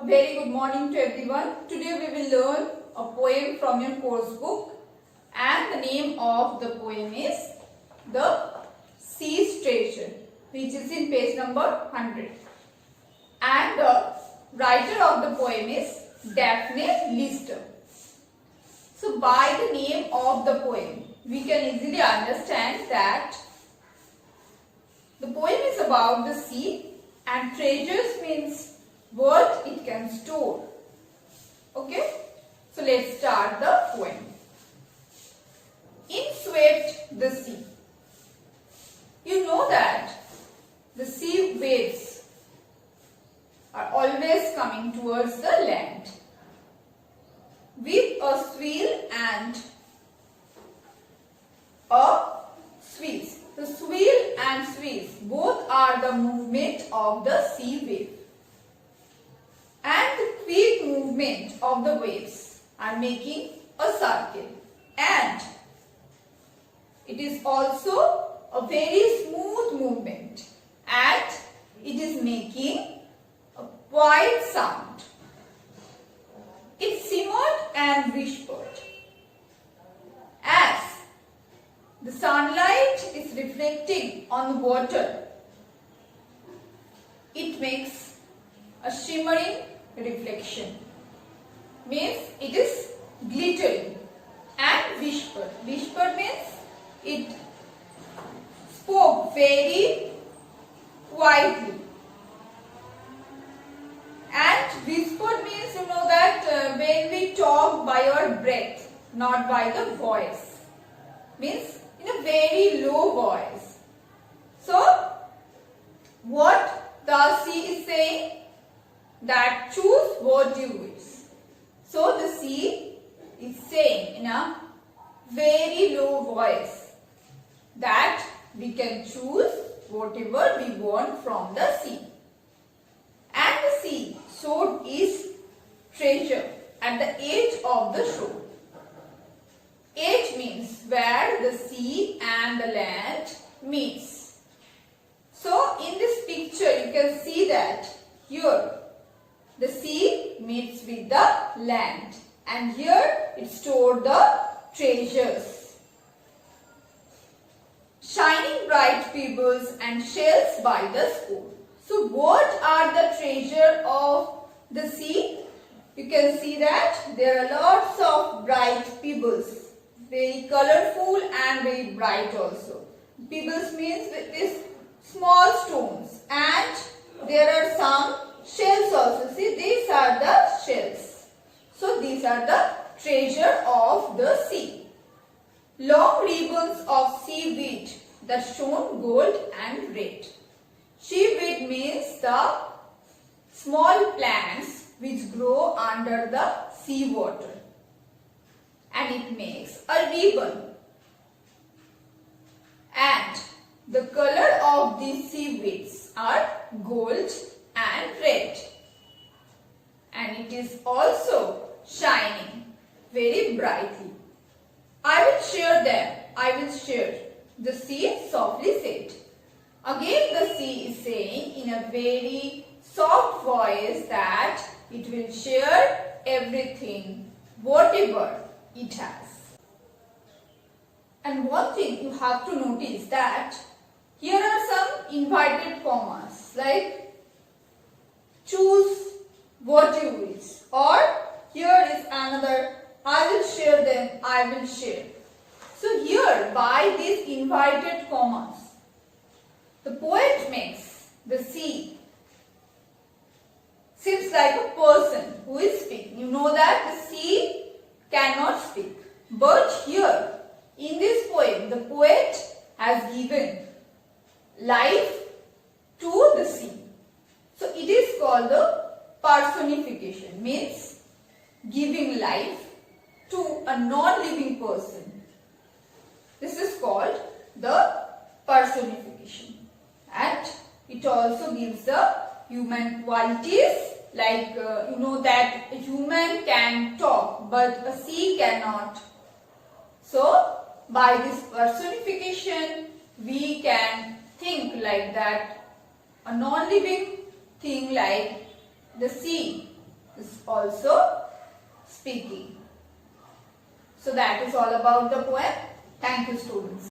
very good morning to everyone. Today we will learn a poem from your course book, and the name of the poem is The Sea's Treasure, which is in page number 100. And the writer of the poem is Daphne Lister. So by the name of the poem, we can easily understand that the poem is about the sea, and treasures means what it can store. Okay, so let's start the poem. In swept the sea. You know that the sea waves are always coming towards the land with a swell and a squeeze. The swell and squeeze both are the movement of the sea wave, and the quick movement of the waves are making a circle, and it is also a very smooth movement, and it is making a quiet sound. It simmered and whispered as the sunlight is reflecting on the water. It makes a shimmering reflection, means it is glittering. And whispered. Whispered means it spoke very quietly. And whispered means you know that when we talk by our breath, not by the voice, means in a very low voice. So what the sea is saying? That choose what you wish. So the sea is saying in a very low voice that we can choose whatever we want from the sea. And the sea showed its treasure at the edge of the shore. Edge means where the sea and the land meets. So in this picture you can see that here the sea meets with the land, and here it stored the treasures. Shining bright pebbles and shells by the score. So what are the treasure of the sea? You can see that there are lots of bright pebbles, very colorful and very bright also. Pebbles means these small stones, and there are some shells also. See, these are the shells. So these are the treasure of the sea. Long ribbons of seaweed that shone gold and red. Seaweed means the small plants which grow under the sea water, and it makes a ribbon. And the color of these seaweeds are gold and red, and it is also shining very brightly. I will share them. I will share. The sea softly said. Again the sea is saying in a very soft voice that it will share everything, whatever it has. And one thing you have to notice that here are some inverted commas like choose what you wish, or here is another I will share them, I will share. So here by these inverted commas, the poet makes the sea seems like a person who is speaking. You know that the sea cannot speak, but here in this poem the poet has given life to the sea. So it is called the personification, means giving life to a non-living person. This is called the personification, and it also gives the human qualities, like you know that a human can talk but a sea cannot. So by this personification we can think like that a non-living thing like the sea also speaking. So that is all about the poem. Thank you, students.